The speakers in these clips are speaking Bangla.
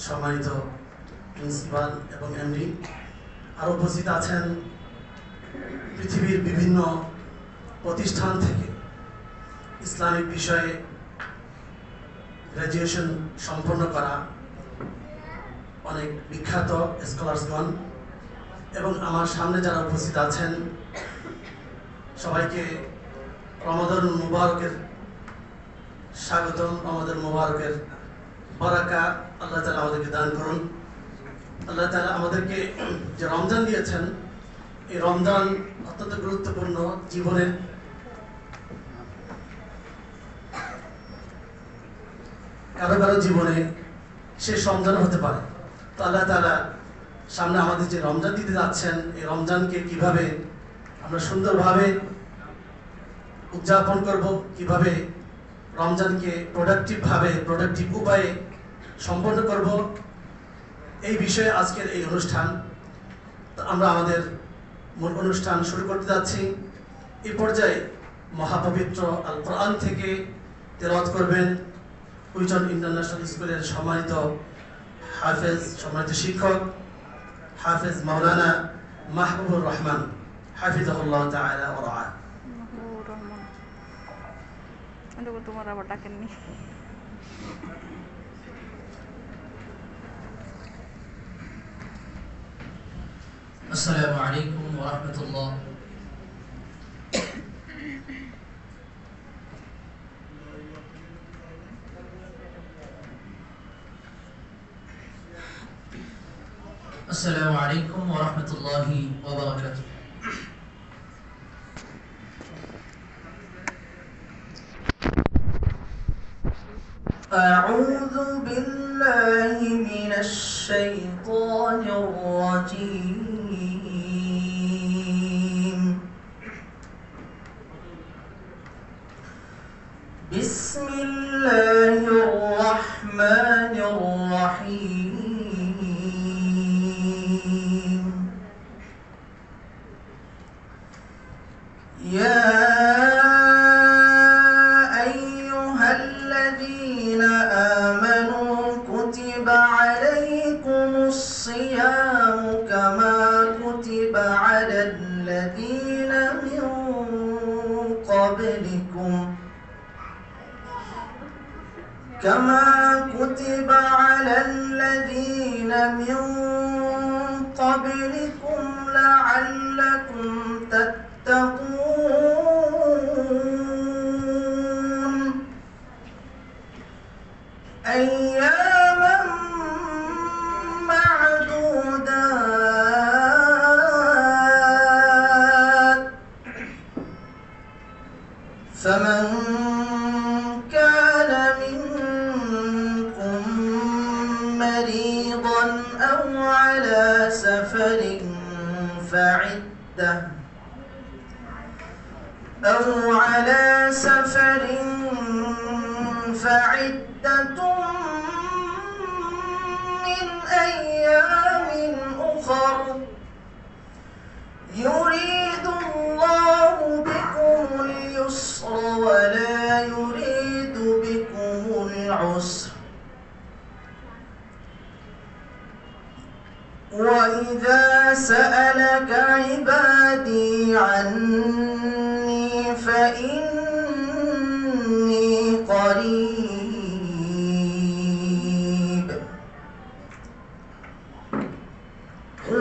সম্মানিত প্রিন্সিপাল এবং এমডি, আরও উপস্থিত আছেন পৃথিবীর বিভিন্ন প্রতিষ্ঠান থেকে ইসলামিক বিষয়ে গ্র্যাজুয়েশন সম্পন্ন করা অনেক বিখ্যাত স্কলার্সগণ এবং আমার সামনে যারা উপস্থিত আছেন সবাইকে রমাদান মুবারকের স্বাগতম। রমাদান মুবারকের বারাকা আল্লাহ তাআলা আমাদেরকে দান করুন। আল্লাহ তাআলা আমাদেরকে যে রমজান দিয়েছেন, এই রমজান অত্যন্ত গুরুত্বপূর্ণ। জীবনের কারো কারো জীবনে শেষ রমজান হতে পারে। তো আল্লাহ তাআলা সামনে আমাদের যে রমজান দিতে যাচ্ছেন, এই রমজানকে কিভাবে আমরা সুন্দরভাবে উদযাপন করব, কিভাবে রমজানকে প্রোডাক্টিভ উপায়ে সম্পন্ন করব, এই বিষয়ে আজকের এই অনুষ্ঠান। তো আমরা আমাদের মূল অনুষ্ঠান শুরু করতে যাচ্ছি। এই পর্যায়ে মহাপবিত্র আল কোরআন থেকে তেলাওয়াত করবেন কুইটন ইন্টারন্যাশনাল স্কুলের সম্মানিত শিক্ষক হাফেজ মাওলানা মাহবুবুর রহমান হাফিজাহুল্লাহ তাআলা ওয়া রাআহ। তোমার আবার ডাকেননি। আসসালামু আলাইকুম ওয়া রাহমাতুল্লাহ। আসসালামু আলাইকুম ওয়া রাহমাতুল্লাহি ওয়া বারাকাতুহু। أعوذ بالله من الشيطان الرجيم. بسم الله الرحمن الرحيم. يا الذين من قبلكم كما كتب على الذين من قبلكم لعلكم تتقون أياما فمن كان منكم مريضا أو على سفر فعدة من أيام أخر يريد الله بكم اليسر ولا يريد بكم العسر وإذا سألك عبادي عني فإني قريب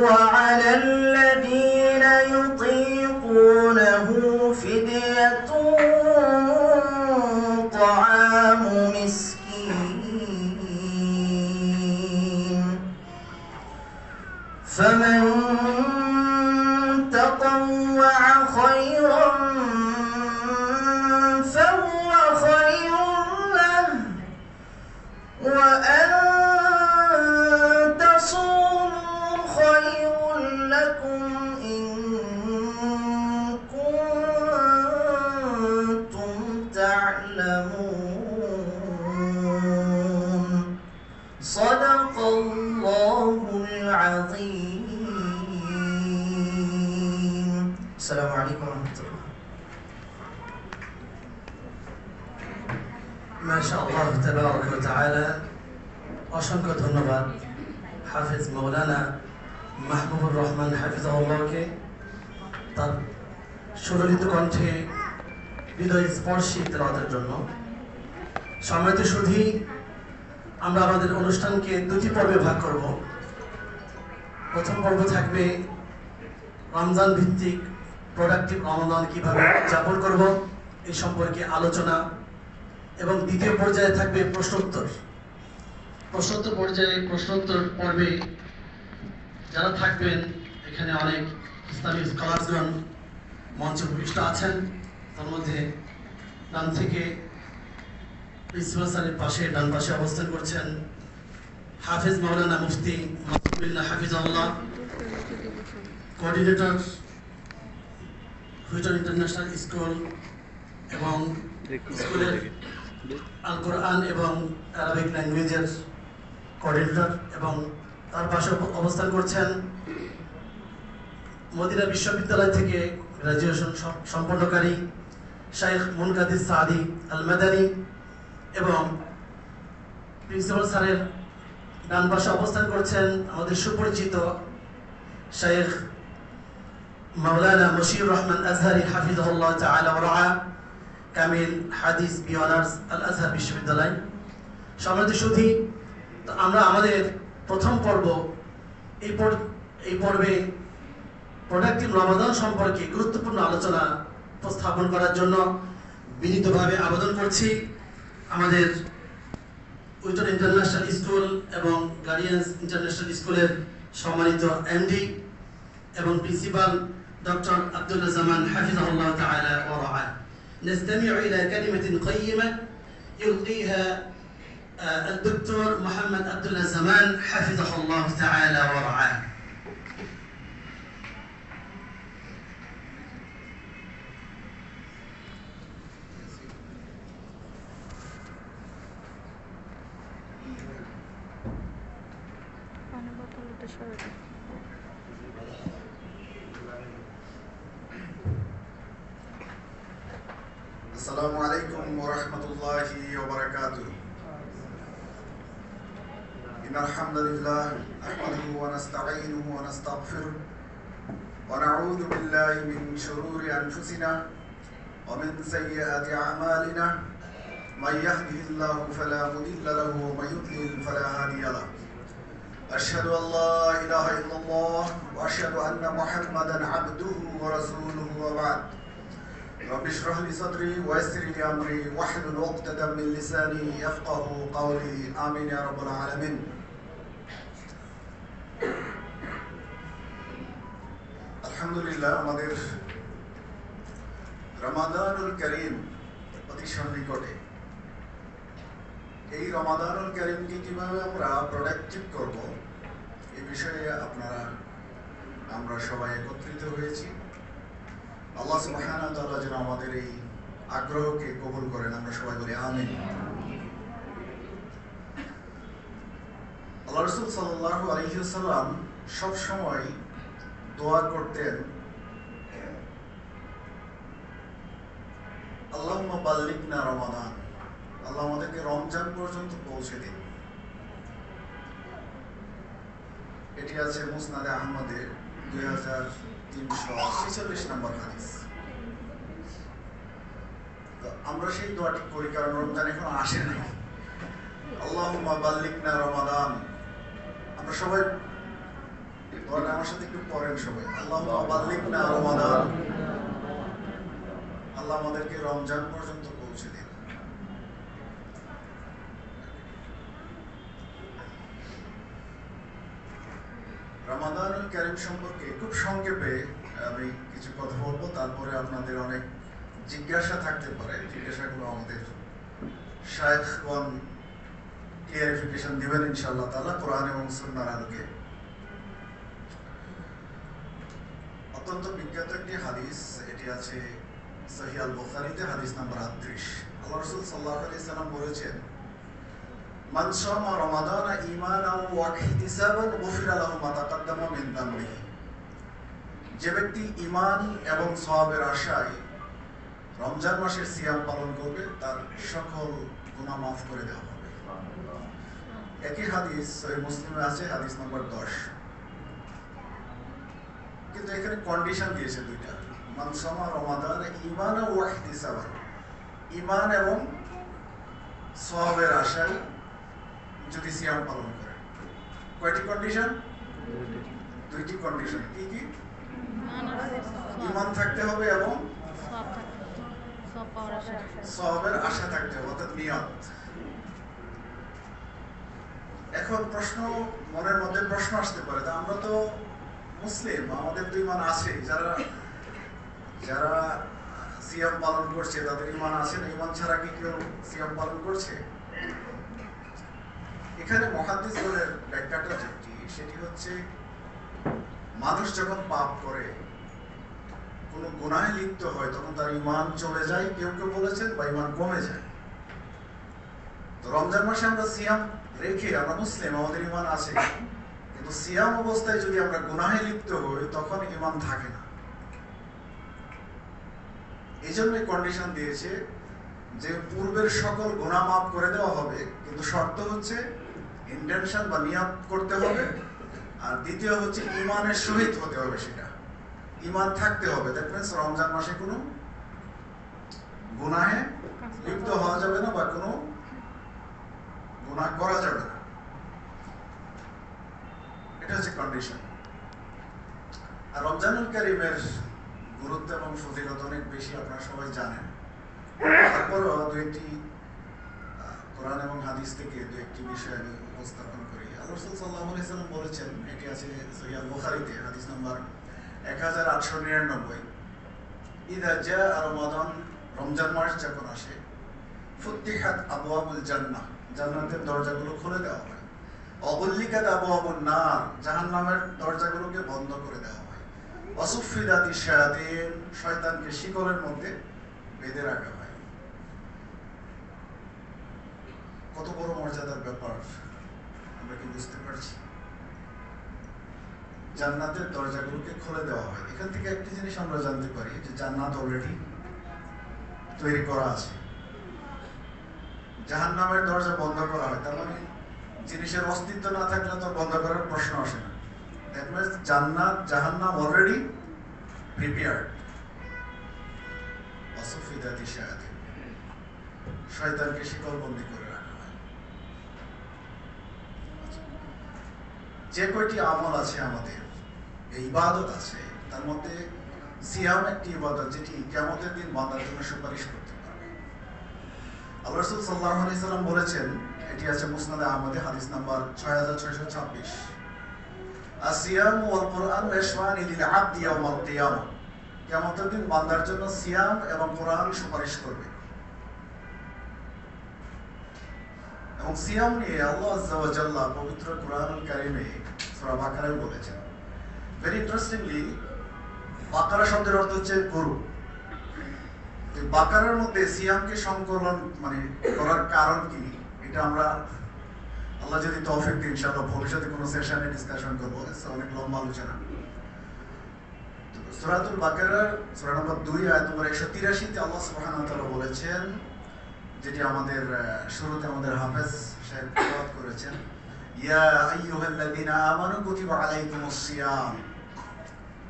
وعلى الذين يطيقونه فدية طعام مسكين فمن تطوع خيرا فهو خير له وأن تصوموا خير لكم إن كنتم تعلمون صدق الله العظيم. السلام عليكم ورحمة الله. ما شاء الله تبارك وتعالى. অসংখ্য ধন্যবাদ হাফেজ মৌলানা মাহবুবুর রহমান হাফিজাহুল্লাহকে তার সুললিত কণ্ঠে হৃদয় স্পর্শী তেলাওয়াতের জন্য। সম্মানিত সুধী, আমরা আমাদের অনুষ্ঠানকে দুটি পর্বে ভাগ করব। প্রথম পর্ব থাকবে রমজান ভিত্তিক প্রোডাক্টিভ রমাদান কিভাবে উদযাপন করব এই সম্পর্কে আলোচনা, এবং দ্বিতীয় পর্যায়ে থাকবে প্রশ্নোত্তর পর্যায়ে প্রশ্নোত্তর পর্বে যারা থাকবেন, এখানে অনেক ইসলামিক স্কলারসগণ মঞ্চে উপবিষ্ট আছেন। তার মধ্যে ডান থেকে প্রিন্সিপাল স্যারের পাশে ডান পাশে অবস্থান করছেন হাফেজ মাওলানা মুফতি মাসুদুল্লাহ হাফিজাহুল্লাহ, কোঅর্ডিনেটর হুইটন ইন্টারন্যাশনাল স্কুল এবং স্কুলের আল কোরআন এবং আরবিক ল্যাঙ্গুয়েজের কোঅর্ডিনেটর, এবং তার পাশে অবস্থান করছেন মদিনা বিশ্ববিদ্যালয় থেকে গ্র্যাজুয়েশন সম্পন্নকারী শাইখ মুনকাদির সাদি আল মাদানী, এবং প্রিন্সিপাল স্যারের ডান পাশে অবস্থান করছেন আমাদের সুপরিচিত শাইখ মাওলানা মশিউর রহমান আজহারি হাফিজাহুল্লাহ তাআলা ওয়া রাআ, কামিল হাদিস বি অনার্স আল আজহার বিশ্ববিদ্যালয়। সম্মানিত সুধী, আমরা আমাদের প্রথম পর্ব এই পর্বে প্রোডাক্টিভ রমাদান সম্পর্কে গুরুত্বপূর্ণ আলোচনা উপস্থাপন করার জন্য বিনীতভাবে আবেদন করছি আমাদের উইটন ইন্টারন্যাশনাল স্কুল এবং গার্ডিয়ান্স ইন্টারন্যাশনাল স্কুলের সম্মানিত এমডি এবং প্রিন্সিপাল ডক্টর আব্দুল্লাহ জামান হাফিজাহুল্লাহ তাআলা ওয়া রাআ। نستمع إلى كلمة قيمة يلقيها الدكتور محمد عبد الله زمان حفظه الله تعالى ورعاه. السلام عليكم ورحمة الله وبركاته. إن الحمد لله نحمده ونستعينه ونستغفره ونعوذ بالله من شرور أنفسنا ومن سيئات أعمالنا، من يهده الله فلا مضل له ومن يضلل فلا هادي له. أشهد أن لا إله إلا الله وأشهد أن محمدا عبده ورسوله وبعد. رب اشرح لي صدري ويسر لي أمري واحلل عقدة من لساني يفقهوا قولي. آمين يا رب العالمين. আলহামদুলিল্লাহ, আমাদের রমাদানুল কারীম অতি সন্নিকটে। এই রমাদানুল কারীমকে কিভাবে আমরা প্রোডাক্টিভ করব এই বিষয়ে আমরা সবাই একত্রিত হয়েছি। আল্লাহ সুবহানাহু ওয়া তাআলা যেন আমাদের এই আগ্রহকে কবুল করেন, আমরা সবাই বলি আমিন। আল্লাহ রাসূল সাল্লাল্লাহু আলাইহি ওয়াসাল্লাম সব সময় দোয়া করতেন, আল্লাহুম্মা বাল্লিগনা রমাদান, আল্লাহ আমাদেরকে রমজান পর্যন্ত পৌঁছে দিন। এটি আছে মুসনাদে আহমদে 2346 নম্বর হাদিস। তো আমরা সেই দোয়াটি করি কারণ রমজান এখন আসে নাই। আল্লাহুম্মা বাল্লিগনা রমাদান, আমরা সবাই দোয়াটা আমার সাথে একটু পড়েন সবাই। আল্লাহুম্মা বাল্লিগনা রমাদান, আল্লাহ আমাদেরকে রমজান পর্যন্ত পৌঁছে দিন। রমাদানুল কারীম সম্পর্কে খুব সংক্ষেপে আমি কিছু কথা বলবো, তারপরে আপনাদের অনেক জিজ্ঞাসা থাকতে পারে। জিজ্ঞাসাগুলো আমাদের শায়খগণ ক্লিয়ারিফিকেশন দিবেন ইনশাআল্লাহ তাআলা কোরআন এবং সুন্নাহর আলোকে। অত্যন্ত বিখ্যাত একটি হাদিস, এটি আছে সহিহ আল বুখারীতে হাদিস নাম্বার 38। আল্লাহ রাসূল সাল্লাল্লাহু আলাইহি সাল্লাম বলেছেন, মান সামা রমাদানা ঈমানাও ওয়া ইহতিসাবান গুফিরা লাহু মা তাকাদ্দামা মিন যামবিহি। যে ব্যক্তি ঈমান এবং সওয়াবের আশায় রমজান মাসের সিয়াম পালন করবে, তার সকল গুনাহ মাফ করে দেওয়া হবে। একই হাদিস সহিহ মুসলিমে আছে, হাদিস নম্বর 10। কিন্তু এখানে কন্ডিশন দিয়েছে দুইটা, মান সামা রমাদান ঈমানান ওয়া ইহতিসাবান, ঈমান এবং সওয়াবের আশায় যদি সিয়াম পালন করে। কয়টি কন্ডিশন? দুইটি কন্ডিশন। কি কি? ঈমান থাকতে হবে এবং সওয়াবের আশা থাকতে হবে, অর্থাৎ নিয়ত। এখন প্রশ্ন, মনের মধ্যে প্রশ্ন আসতে পারে, আমরা তো মুসলিম, আমাদের তো ঈমান আছে, যারা যারা সিয়াম পালন করছে তাদের ঈমান আছে না? ঈমান ছাড়া কি কেউ সিয়াম পালন করছে? এখানে মুহাদ্দিসগণের ব্যাখ্যাটা যেটি, সেটি হচ্ছে মানুষ যখন পাপ করে, কোনো গুনাহে লিপ্ত হয়, তখন তার ঈমান চলে যায়, কেউ কেউ বলেছেন, বা ঈমান কমে যায়। তো রমজান মাসে আমরা সিয়াম রেখে, আমরা মুসলিম, আমাদের ঈমান আছে, কিন্তু সিয়াম অবস্থায় যদি আমরা গুনাহে লিপ্ত হই, তখন ঈমান থাকে না। এই জন্যই কন্ডিশন দিয়েছে যে পূর্বের সকল গুনাহ মাফ করে দেওয়া হবে, কিন্তু শর্ত হচ্ছে ইন্টেনশন বা নিয়ত করতে হবে, আর দ্বিতীয় হচ্ছে ঈমানের সহিত হতে হবে, সেটা ঈমান থাকতে হবে। দ্যাট মিন্স রমজান মাসে কোনো গুনাহে লিপ্ত হওয়া যাবে না, বা কোনো গুনাহ করা যাবে না, এটা হচ্ছে কন্ডিশন। আর রমজানুল কারীমের গুরুত্ব এবং ফজিলত অনেক বেশি, আপনারা সবাই জানেন। তারপরও দুইটি কোরআন এবং হাদিস থেকে দু একটি বিষয় আমি উপস্থাপন করি। আল্লাহ রাসূল সাল্লাল্লাহু আলাইহি ওয়াসাল্লাম বলেছেন, এটি আছে সহিহ বুখারীতে, হাদিস নাম্বার 1899, ইযা জাআ রমাদান, রমজান মাস যখন আসে, ফুতিহাত আবওয়াবুল জান্নাহ, জান্নাতের দরজাগুলো খুলে দেওয়া হয়। অগুল্লিকাত আবওয়াবুন নার, জাহান্নামের দরজাগুলোকে বন্ধ করে দেওয়া হয়। ওয়াসুফিদাতি শায়াতিন, শয়তানকে শিকলের মধ্যে বেঁধে রাখা হয়। কত বড় মর্যাদার ব্যাপার, আমরা কি বুঝতে পারছি? জান্নাতের দরজাগুলোকে খুলে দেওয়া হয়। এখান থেকে একটি জিনিস আমরা জানতে পারি যে জান্নাত অলরেডি তৈরি করা আছে। জাহান্নামের দরজা বন্ধ করা হয়, তার মানে জিনিসের অস্তিত্ব না থাকলে তো বন্ধ করার প্রশ্ন আসে না। দ্যাট মিন্স জান্নাত জাহান্নাম অলরেডি প্রিপেয়ার্ড। ওয়াসুফিদাতি শায়াতিন, শয়তানকে শিকলবন্দি করে রাখা হয়। যে কয়টি আমল আছে আমাদের, এই ইবাদত আছে, তার মধ্যে সিয়াম একটি ইবাদত, যেটি কিয়ামতের দিন বান্দার জন্য সুপারিশ করতে পারবে। আল্লাহ রাসূল সাল্লাল্লাহু আলাইহি সাল্লাম বলেছেন, এটি আছে মুসনাদে আহমদে, হাদিস নাম্বার 6626, আসিয়াম ওয়াল কুরআন ইয়াশফানি লিল আবদি ইয়াওমাল কিয়ামah, কিয়ামতের দিন বান্দার জন্য সিয়াম এবং কোরআন সুপারিশ করবে। এবং সিয়াম নিয়ে আল্লাহ আযজা ওয়া জাল্লা পবিত্র কুরআনুল কারীমে সূরা বাকারায় বলেছেন। ভেরি ইন্টারেস্টিংলি, বাকারা শব্দের অর্থ হচ্ছে গরু। বাকারার মধ্যে সিয়ামকে সংকলন মানে করার কারণ কি, এটা আমরা আল্লাহ যদি তৌফিক দেন ইনশাআল্লাহ ভবিষ্যতে কোনো সেশনে ডিসকাশন করবো, অনেক লম্বা আলোচনা। সূরাতুল বাকারার সূরা নম্বর 2 আয়াত নম্বর 183 তে আল্লাহ সুবহানাহু ওয়া তাআলা বলেছেন, যেটি আমাদের শুরুতে আমাদের হাফেজ সাহেব তেলাওয়াত করেছেন, ইয়া আইয়ুহাল্লাযীনা আমানু কুতিবা আলাইকুমুস সিয়াম,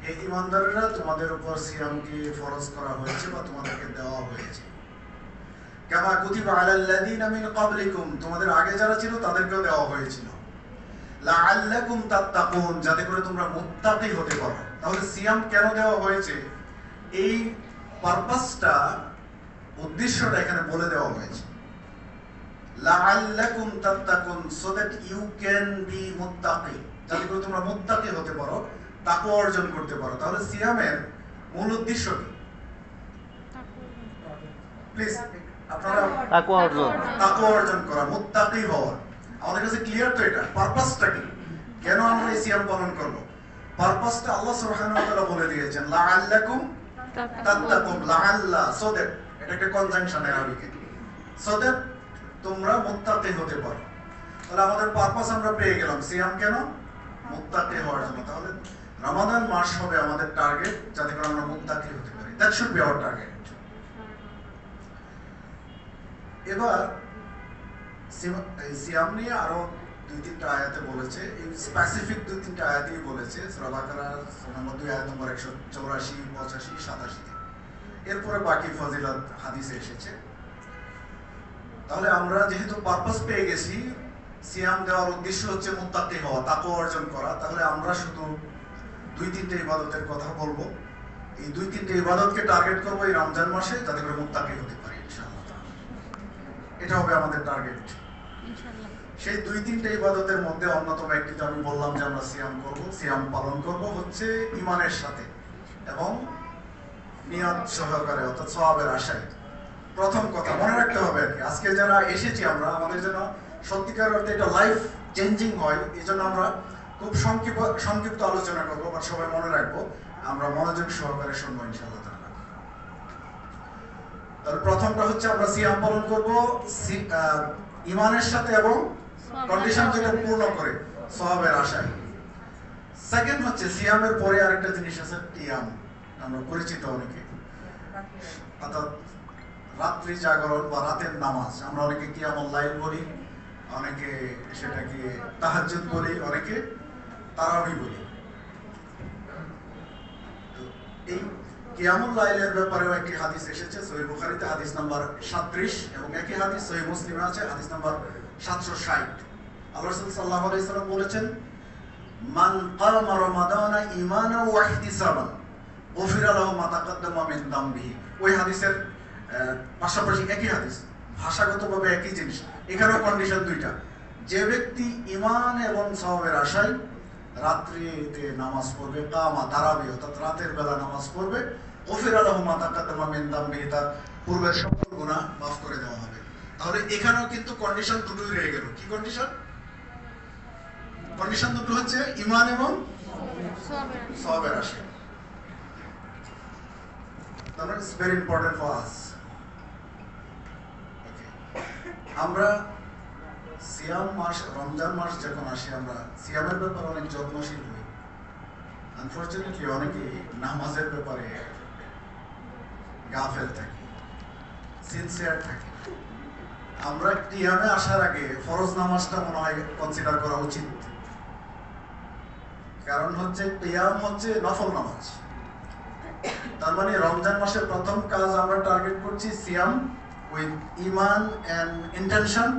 হে ঈমানদাররা, তোমাদের উপর সিয়ামকে ফরজ করা হয়েছে বা তোমাদেরকে দেওয়া হয়েছে। কামা কুতিবা আলাল্লাযীনা মিন ক্বাবলিকুম, তোমাদের আগে যারা ছিল তাদেরকেও দেওয়া হয়েছিল, লাআল্লাকুম তাত্তাকুন, যাতে করে তোমরা মুত্তাকি হতে পারো। তাহলে সিয়াম কেন দেওয়া হয়েছে, এই পারপাসটা, উদ্দেশ্যটা এখানে বলে দেওয়া হয়েছে। লাআল্লাকুম তাত্তাকুন, so that you can be মুত্তাকি, যাতে করে তোমরা মুত্তাকি হতে পারো, তাকওয়া অর্জন করতে পারো। তাহলে সিয়ামের মূল উদ্দেশ্য কি? প্লিজ আপনারা তাকওয়া অর্জন করা, মুত্তাকি হওয়া। আমাদের কাছে ক্লিয়ার তো এটা পারপাসটা কি, কেন আমরা এই সিয়াম পালন করব? পারপাসটা আল্লাহ সুবহানাহু ওয়া তাআলা বলে দিয়েছেন, লাআল্লাকুম তাত্তাকুন, লাআল্লা, সো দ্যাট, এটা একটা কনজাংশন আরবিতে, সো দ্যাট তোমরা মুত্তাকি হতে পারো। তাহলে আমাদের পারপাস আমরা পেয়ে গেলাম, সিয়াম কেন? মুত্তাকি হওয়ার জন্য। তাহলে রমাদান মাস হবে আমাদের টার্গেট, যাতে করে আমরা মুত্তাকি হতে পারি। That should be our target. এবার সিয়াম নিয়ে আরো দুই তিনটা আয়াতে বলেছে, এই স্পেসিফিক দুই তিনটা আয়াতেই বলেছে। সূরা বাকারার নম্বর 2 আয়াত নম্বর 184, 85, 87। এরপরে বাকি ফজিলত হাদিসে এসেছে। তাহলে আমরা যেহেতু পারপাস পেয়ে গেছি, সিয়াম দেওয়ার উদ্দেশ্য হচ্ছে মুত্তাকি হওয়া, তাকওয়া অর্জন করা, তাহলে আমরা শুধু দুই তিনটে ইবাদতের কথা বলবো। এই দুই তিনটে ইবাদতকে টার্গেট করবো এই রমজান মাসে, যাতে করে মুত্তাকি হতে পারি ইনশাআল্লাহ। এটা হবে আমাদের টার্গেট। সেই দুই তিনটে ইবাদতের মধ্যে অন্যতম একটি তো আমি বললাম যে আমরা সিয়াম করব। সিয়াম পালন করব হচ্ছে ঈমানের সাথে এবং নিয়ত সহকারে, অর্থাৎ সওয়াবের আশায়। প্রথম কথা মনে রাখতে হবে আর কি, আজকে যারা এসেছি আমরা, আমাদের জন্য সত্যিকার অর্থে এটা লাইফ চেঞ্জিং হয়। এই জন্য আমরা খুব সংক্ষিপ্ত আলোচনা করবো, বা সবাই মনে রাখবো, আমরা মনোযোগ সহকারে শুনবো ইনশাআল্লাহ তাআলা। তাহলে প্রথমটা হচ্ছে আমরা সিয়াম পালন করব ঈমানের সাথে এবং কন্ডিশন যেটা পূর্ণ করে সওয়াবের আশায়। সেকেন্ড হচ্ছে সিয়ামের পরে আরেকটা জিনিস আছে কিয়াম, আমরা পরিচিত অনেকে, অর্থাৎ রাত্রি জাগরণ বা রাতের নামাজ। আমরা অনেকে কিয়ামুল লাইল বলি, অনেকে সেটাকে তাহাজ্জুদ বলি, অনেকে তারাবি বলি। এই কিয়ামুল লাইলের ব্যাপারেও একটি হাদিস এসেছে সহিহ বুখারীতে, হাদিস নাম্বার 37, এবং একই হাদিস সহিহ মুসলিমে আছে, হাদিস নাম্বার 760। আল্লাহ রাসূল সাল্লাল্লাহু আলাইহি ওয়াসাল্লাম বলেছেন, মান কামা রমাদানা ঈমানান ওয়া ইহতিসাবান গুফিরা লাহু মা তাকাদ্দামা মিন যামবিহি। ওই হাদিসের পাশাপাশি একই হাদিস, ভাষাগতভাবে একই জিনিস, এখানেও কন্ডিশন দুইটা। যে ব্যক্তি ঈমান এবং সওয়াবের আশায় রাত্রিতে নামাজ পড়বে, কামা তারাবি অর্থাৎ রাতের বেলা নামাজ পড়বে, গুফিরা লাহু মা তাকাদ্দামা মিন যামবিহি, তার পূর্বের সকল গুনাহ মাফ করে দেওয়া হবে। তাহলে এখানেও কিন্তু কন্ডিশন দুটোই রয়ে গেল। কি কন্ডিশন? কন্ডিশন দুটো হচ্ছে ঈমান এবং সওয়াবের আশায়। তাহলে it's very important for us. আমরা সিয়াম মাস, রমজান মাস যখন আসে, আমরা সিয়ামের ব্যাপারে অনেক যত্নশীল হই। আনফরচুনেটলি অনেকে নামাজের ব্যাপারে গাফেল থাকি, সিনসিয়ার থাকি। আমরা কিয়ামে আসার আগে ফরজ নামাজটা মনে হয় কনসিডার করা উচিত। কারণ হচ্ছে কিয়াম হচ্ছে নফল নামাজ। তার মানে রমজান মাসের প্রথম কাজ আমরা টার্গেট করছি সিয়াম উইথ ঈমান এন্ড ইন্টেনশন।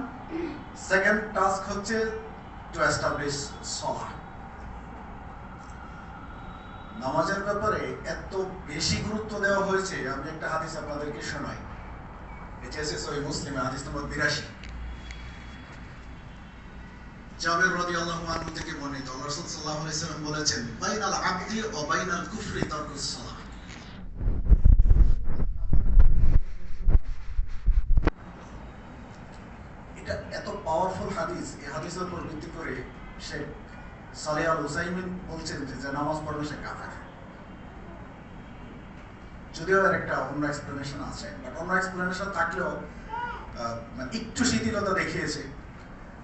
সেকেন্ড টাস্ক হচ্ছে টু এস্টাবলিশ সালাহ। নামাজের ব্যাপারে এত বেশি গুরুত্ব দেওয়া হয়েছে, আমি একটা হাদিস আপনাদেরকে শোনাই। এটা আছে সহিহ মুসলিমে, হাদিস নম্বর 82। জাবের রাদিয়াল্লাহু আনহু থেকে বর্ণিত, আল্লাহ রাসূল সাল্লাল্লাহু আলাইহি ওয়াসাল্লাম বলেছেন, বাইনাল আবদি ওয়া বাইনাল কুফরি তারকুস সালাহ। এটা এত পাওয়ারফুল হাদিস। এই হাদিসের উপর ভিত্তি করে শেখ সালেহ আল উসাইমিন বলছেন যে নামাজ পড়লে সে কাফের। যদিও এর একটা অন্য এক্সপ্লেনেশন আছে, বাট অন্য এক্সপ্লেনেশন থাকলেও একটু শিথিলতা দেখিয়েছে।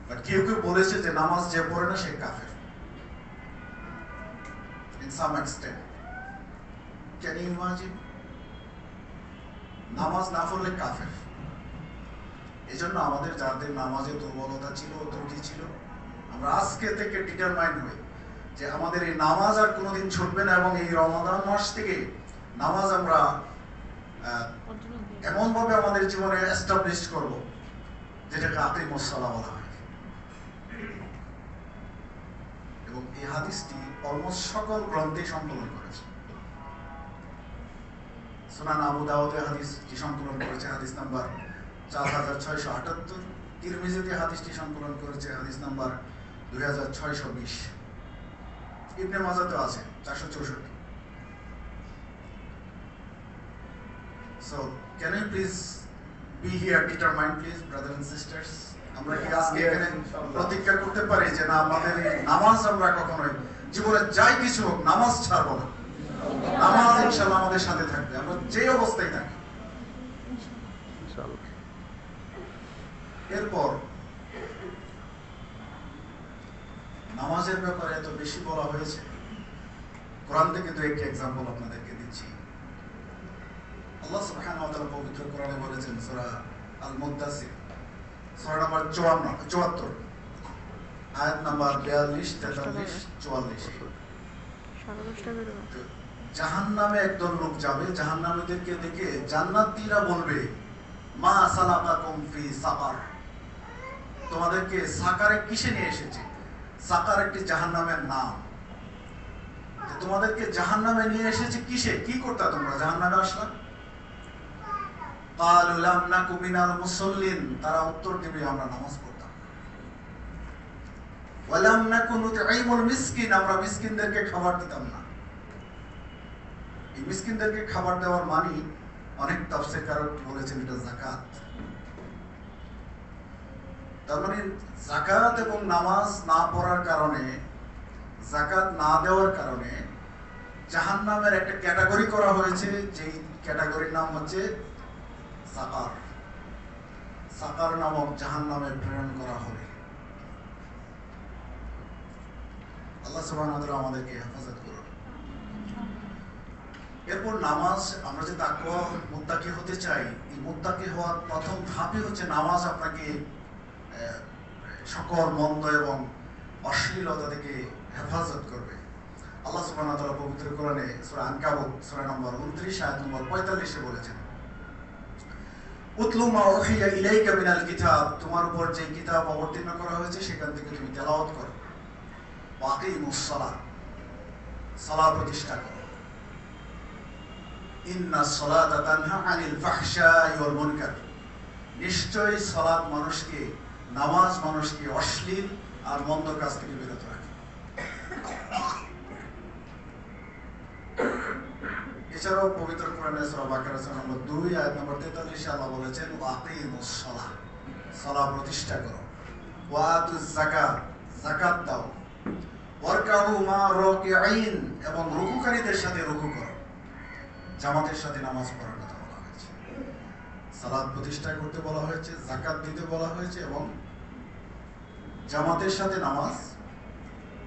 বাট কেউ কেউ বলেছে যে নামাজ যে পড়ে না সে কাফের, in some extent. Can you imagine? নামাজ না পড়লে কাফের। এই জন্য আমাদের যাদের নামাজে দুর্বলতা ছিল, ত্রুটি ছিল, আমরা আজকে থেকে ডিটারমাইন্ড হই যে আমাদের এই নামাজ আর কোনোদিন ছুটবে না, এবং এই রমাদান মাস থেকে নামাজ আমরা এমন ভাবে আমাদের জীবনে এস্টাবলিশ করব যেটাকে আকিমুস সালাহ বলা হয়। এবং এই হাদিসটি অলমোস্ট সকল গ্রন্থে সংকলন করেছে। সুনান আবু দাউদে হাদিসটি সংকলন করেছে, হাদিস নাম্বার 4678। তিরমিজিতে হাদিসটি সংকলন করেছে, হাদিস নাম্বার 2620। ইবনে মাজাতেও আছে 464। So, can you please be here determined, please, brothers and sisters? আমরা কি আজকে এখানে প্রতিজ্ঞা করতে পারি যে না, আমাদের এই নামাজ আমরা কখনোই জীবনে যাই কিছু হোক নামাজ ছাড়বো না। নামাজ ইনশাআল্লাহ আমাদের সাথে থাকবে, আমরা যে অবস্থায় থাকি। এরপর নামাজের ব্যাপারে এত বেশি বলা হয়েছে, কোরআন থেকে দু একটি এক্সাম্পল আপনাদেরকে দিচ্ছি। আল্লাহ সুবহানাহু ওয়া তাআলা পবিত্র কোরআনে বলেছেন, সূরা আল মুদ্দাসির, সূরা নম্বর 74, আয়াত নাম্বার 42, 43, 44। 10:30 বেরোবে। জাহান্নামে একদল লোক যাবে, জাহান্নামীদেরকে দেখে জান্নাতীরা বলবে, মা সালাকাকুম ফি সাকার, তোমাদেরকে সাকারে কিসে নিয়ে এসেছে? সাকার একটি জাহান্নামের নাম। তোমাদেরকে জাহান্নামে নিয়ে এসেছে কিসে? কি করতে তোমরা জাহান্নামে আসলা? ক্বালু লাম নাকু মিনাল মুসাল্লিন, তারা উত্তর দেবে আমরা নামাজ পড়তাম। ওয়া লাম নাকু নুতঈমুল মিসকিন, আমরা মিসকিনদেরকে খাবার দিতাম না। এই মিসকিনদেরকে খাবার দেওয়ার মানে অনেক তাফসীরকারক বলেছেন এটা যাকাত। তার মানে যাকাত এবং নামাজ না পড়ার কারণে, যাকাত না দেওয়ার কারণে জাহান্নামের একটা ক্যাটাগরি করা হয়েছে, যেই ক্যাটাগরির নাম হচ্ছে সাকার। সাকার নামক জাহান্নামে প্রেরণ করা হবে। আল্লাহ সুবহানাহু ওয়া তাআলা আমাদেরকে হেফাজত করুন। এরপর নামাজ, আমরা যে তাকওয়া মুত্তাকি হতে চাই, এই মুত্তাকি হওয়ার প্রথম ধাপই হচ্ছে নামাজ আপনাকে সকল মন্দ এবং অশ্লীলতা থেকে হেফাজত করবে। আল্লাহ সুবহানাহু ওয়া তাআলা পবিত্র কোরআনে সূরা আনকাবুত সূরা নম্বর 29 আয়াত নম্বর 45 এ বলেছেন, উতলু মা উহিয়া ইলাইকা মিনাল কিতাব, তোমার উপর যে কিতাব অবতীর্ণ করা হয়েছে সেখান থেকে তুমি তেলাওয়াত করো। ওয়া আকিমুস সালাত, সালাত প্রতিষ্ঠা করো। ইন্নাস সালাতা তানহা আনিল ফাহশাই ওয়াল মুনকার, নিশ্চয়ই সালাত মানুষকে, নামাজ মানুষকে অশ্লীল আর মন্দ কাজ থেকে বিরত রাখে। এছাড়াও পবিত্র কোরআনে সূরা বাকারা সূরা নম্বর 2 আয়াত নম্বর 43 আল্লাহ বলেছেন, ওয়া আকিমুস সালাহ, সালাত প্রতিষ্ঠা করো। ওয়া আতুজ যাকাত, যাকাত দাও। ওয়ারকাউ মা রাকিঈন, এবং রুকুকারীদের সাথে রুকু করো। জামাতের সাথে নামাজ পড়ার কথা বলা হয়েছে, সালাত প্রতিষ্ঠা করতে বলা হয়েছে, যাকাত দিতে বলা হয়েছে এবং জামাতের সাথে নামাজ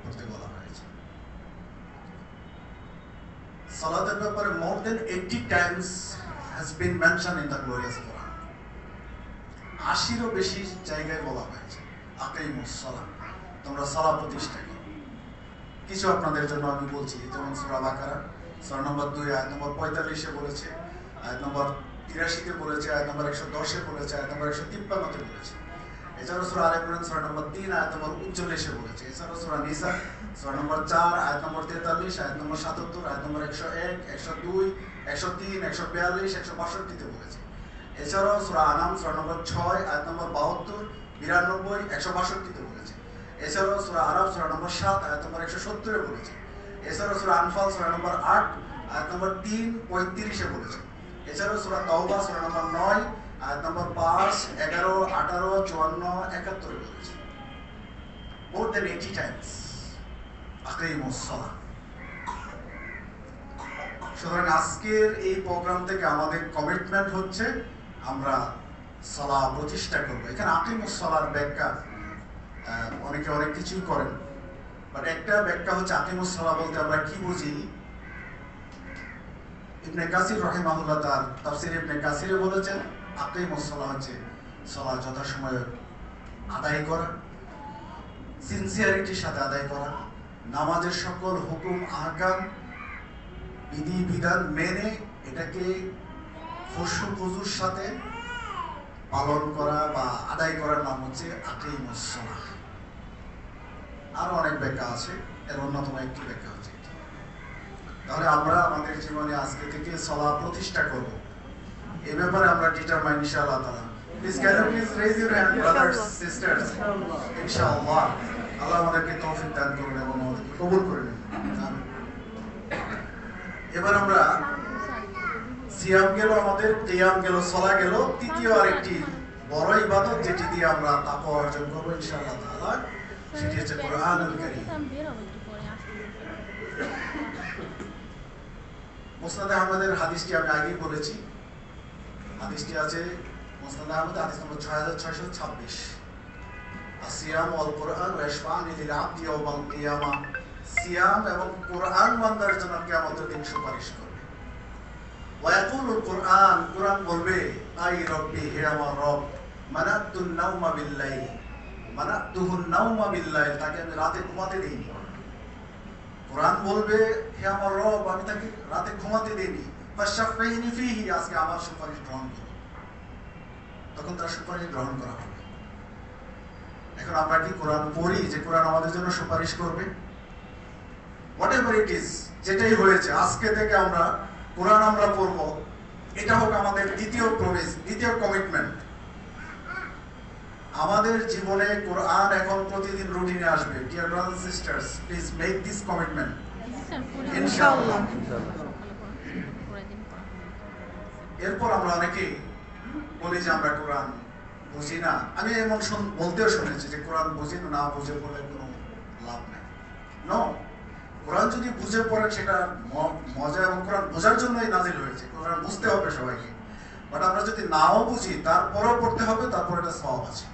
পড়তে বলা হয়েছে। সালাতের ব্যাপারে more than 80 times has been mentioned in the glorious Quran। 80-এরও বেশি জায়গায় বলা হয়েছে আকিমুস সালাত, তোমরা সালাত প্রতিষ্ঠা করো। কিছু আপনাদের জন্য আমি বলছি, যেমন সূরা বাকারা সূরা নম্বর 2 আয়াত নম্বর 45 এ বলেছে, আয়াত নম্বর 83 তে বলেছে, আয়াত নম্বর 110 এ বলেছে, আয়াত নম্বর 153 তে বলেছে। এছাড়াও সূরা আলে ইমরান সূরা নম্বর 3 আয়াত নম্বর 39 এ বলেছে। এছাড়াও সূরা নিসা সূরা নম্বর 4 আয়াত নম্বর 43, আয়াত নম্বর 77, আয়াত নম্বর 101, 102, 103, 142, 162 তে বলেছে। এছাড়াও সূরা আনাম সূরা নম্বর 6 আয়াত নম্বর 72, 92, 162 তে বলেছে। এছাড়াও সূরা আরাফ সূরা নম্বর 7 আয়াত নম্বর 170 এ বলেছে। এছাড়াও সূরা আনফাল সূরা নম্বর 8 আয়াত নম্বর 3, 35 এ বলেছে। এছাড়াও সূরা তাওবা সূরা নম্বর 9 আয়াত নম্বর 5, 11, 18, 54, 71 এ বলেছে। More than 80 times আকিমুস সালাহ। সুতরাং আজকের এই প্রোগ্রাম থেকে আমাদের কমিটমেন্ট হচ্ছে আমরা সালাহ প্রতিষ্ঠা করব। এখানে আকিমুস সালাহর ব্যাখ্যা অনেকে অনেক কিছুই করেন, বাট একটা ব্যাখ্যা হচ্ছে আকিমুস সালাহ বলতে আমরা কি বুঝি। ইবনে কাসির রাহিমাহুল্লাহ তার তাফসীর ইবনে কাসিরে বলেছেন, আকিমুস সালাহ হচ্ছে সালাত যথাসময়ে আদায় করা, সিনসিয়ারিটির সাথে আদায় করা, নামাজের সকল হুকুম আহকাম বিধি বিধান মেনে এটাকে খুশু খুজুর সাথে পালন করা বা আদায় করার নাম হচ্ছে আকিমুস সালাহ। আরো অনেক ব্যাখ্যা আছে, এর অন্যতম একটি ব্যাখ্যা হচ্ছে এটি। তাহলে আমরা আমাদের জীবনে আজকে থেকে সালাহ প্রতিষ্ঠা করব, এই ব্যাপারে আমরা ডিটারমাইন ইনশাআল্লাহ তাআলা। Please can you please raise your hand, brothers, sisters? ইনশাআল্লাহ আল্লাহ আমাদেরকে তৌফিক দান করুন এবং আমাদেরকে কবুল করে নিন। এবার আমরা সিয়াম গেল, আমাদের কিয়াম গেল, সালাহ গেল, তৃতীয় আরেকটি বড় ইবাদত যেটি দিয়ে আমরা তাকওয়া অর্জন করব ইনশাআল্লাহ তাআলা, সেটি হচ্ছে কোরআনুল কারীম। মুসনাদ আহমদের হাদিসটি আমি আগেই বলেছি, হাদিসটি আছে মুসনাদ আহমদ হাদিস নম্বর 6626। আসিয়াম ওয়াল কোরআন ওয়াশফানি লিল আবদি ইয়াওমাল কিয়ামা, সিয়াম এবং কোরআন বান্দার জন্য কিয়ামতের দিন সুপারিশ করবে। ওয়া ইয়াকুলুল কোরআন, কোরআন বলবে, আই রব্বি, হে আমার রব, মানাতুন নাওমা বিল লাইল, মানাতুহুন নাওমা বিল্লাইল, তাকে আমি রাতে ঘুমাতে দেইনি। কোরআন বলবে হে আমার রব আমি তাকে রাতে ঘুমাতে দেইনি, ফাশফাইনি ফিহি, আজকে আমার সুপারিশ গ্রহণ করো। তখন তার সুপারিশ গ্রহণ করা হবে। এখন আমরা কি কোরআন পড়ি যে কোরআন আমাদের জন্য সুপারিশ করবে? হোয়াটএভার ইট ইজ, যেটাই হয়েছে আজকে থেকে আমরা কোরআন আমরা পড়ব, এটা হোক আমাদের দ্বিতীয় প্রমিস, দ্বিতীয় কমিটমেন্ট। আমাদের জীবনে কোরআন এখন প্রতিদিন রুটিনে আসবে। Dear brothers sisters, please make this commitment ইনশাআল্লাহ। এরপর আমরা অনেকে বলি যে আমরা কোরআন বুঝি না। আমি এমন বলতেও শুনেছি যে কোরআন বুঝি না, বুঝে পড়লে কোনো লাভ নেই। নো, কোরআন যদি বুঝে পড়েন সেটা মজা, এবং কোরআন বোঝার জন্যই নাজিল হয়েছে। কোরআন বুঝতে হবে সবাইকে, বাট আমরা যদি নাও বুঝি তারপরেও পড়তে হবে, তারপর এটা সওয়াব আছে।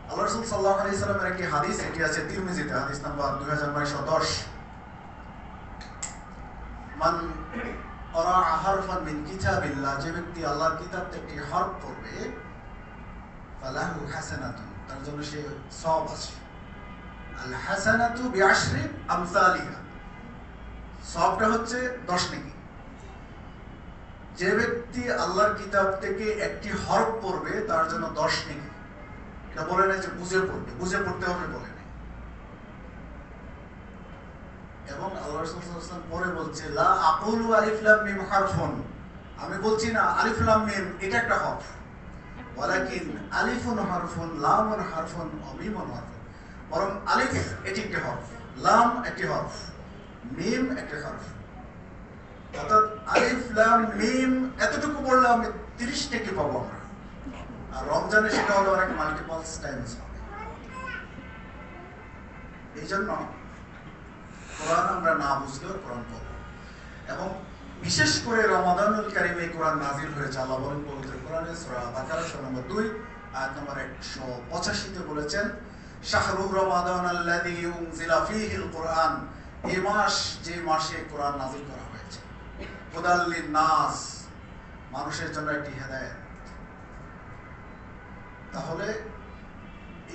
আল্লাহ রাসূল সাল্লাল্লাহু আলাইহি সাল্লামের একটি হাদিস, এটি আছে তিরমিজিতে, হাদিস নাম্বার 2910, মান ক্বারা হারফান মিন কিতাবিল্লাহ, যে ব্যক্তি আল্লাহর কিতাব থেকে একটি হরফ পড়বে, ফালাহু হাসানাতুন, তার জন্য সে সওয়াব আছে। আল হাসানাতু বিআশরি আমসালিহা, সওয়াবটা হচ্ছে 10 নেকি। যে ব্যক্তি আল্লাহর কিতাব থেকে একটি হরফ পড়বে তার জন্য 10 নেকি। এটা বলে না যে বুঝে পড়বে, বুঝে পড়তে হবে বলে না। এবং আল্লাহ রাসূল সাল্লাল্লাহু আলাইহি ওয়াসাল্লাম পরে বলছে লা আকুলু আলিফ লাম মিম হারফুন, আমি বলছি না আলিফ লাম মিম এটা একটা হরফ, ওয়ালাকিন আলিফুন হারফুন, লামুন হারফুন, মিমুন হারফুন। বরং আলিফ এটি একটি হরফ, লাম একটি হরফ, মিম একটি হরফ। অর্থাৎ আলিফ লাম মিম এতটুকু পড়লে আমি 30 নেকি পাবো আমরা। আর রমজানে সেটা হলো অনেক মাল্টিপল টাইমস হবে। এই জন্য কোরআন আমরা না বুঝলেও কোরআন পড়ব। এবং বিশেষ করে রমাদানুল কারীমে কোরআন নাযিল হয়েছে। আল্লাহ বলেন পবিত্র কোরআনে সূরা বাকারা সূরা নম্বর 2 আয়াত নম্বর 185 তে বলেছেন, শাহরুর রমাদান আল্লাযী উনজিলা ফীহিল কুরআন, এই মাস যে মাসে কোরআন নাযিল করা হয়েছে, হুদাল লিন-নাস, মানুষের জন্য একটি হেদায়েত। তাহলে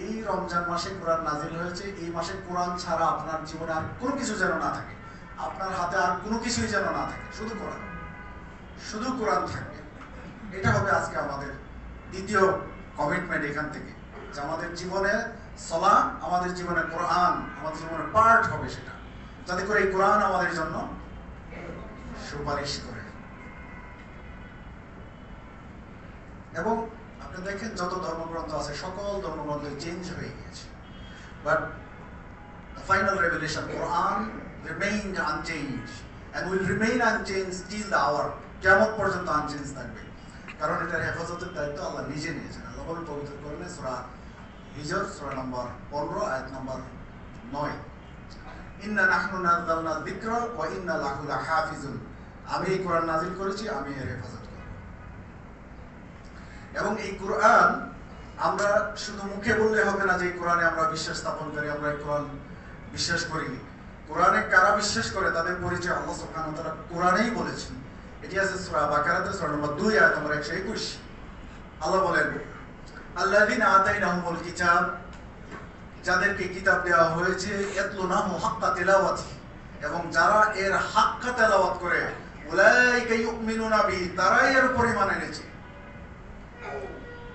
এই রমজান মাসে কোরআন নাযিল হয়েছে, এই মাসে কোরআন ছাড়া আপনার জীবনে আর কোনো কিছু যেন না থাকে, আপনার হাতে আর কোনো কিছুই যেন না থাকে, শুধু কোরআন, শুধু কোরআন থাকবে। এটা হবে আজকে আমাদের দ্বিতীয় কমিটমেন্ট এখান থেকে, যে আমাদের জীবনে সালাহ, আমাদের জীবনে কোরআন, আমাদের জীবনে পার্ট হবে সেটা, যাতে করে এই কোরআন আমাদের জন্য সুপারিশ করে। এবং আপনি দেখেন যত ধর্মগ্রন্থ আছে সকল ধর্মগ্রন্থ চেঞ্জ হয়ে গিয়েছে, but the final revelation Quran remained unchanged and will remain unchanged till the hour, কিয়ামত পর্যন্ত আনচেঞ্জ থাকবে। কারণ এটার হেফাজতের দায়িত্ব আল্লাহ নিজে নিয়েছেন। আল্লাহ বলেন পবিত্র কোরআনে সূরা হিজর সূরা নম্বর 15 আয়াত নম্বর 9, ইন্না নাহনু নাযালনা যিকরা ওয়া ইন্না লাহু লাহাফিজুন, আমি এই কোরআন নাযিল করেছি, আমি এর হেফাজত করব। এবং এই কোরআন আমরা শুধু মুখে বললে হবে না যে এই কোরআনে আমরা বিশ্বাস স্থাপন করি, আমরা এই কোরআন বিশ্বাস করি। কোরআনে কারা বিশ্বাস করে তাদের পরিচয় আল্লাহ সুবহানাহু ওয়া তাআলা কোরআনেই বলেছেন। এটি আছে সূরা বাকারাতে সূরা নম্বর 2 আয়াত নম্বর 121। আল্লাহ বলেন, আল্লাযীনা আতাইনাহুমুল কিতাব, যাদেরকে কিতাব দেওয়া হয়েছে, ইয়াতলুনাহু হাক্কা তিলাওয়াতি, এবং যারা এর হাক্কা তেলাওয়াত করে, উলাইকা ইউমিনুনা বিহি, তারাই এর উপর ঈমান এনেছে।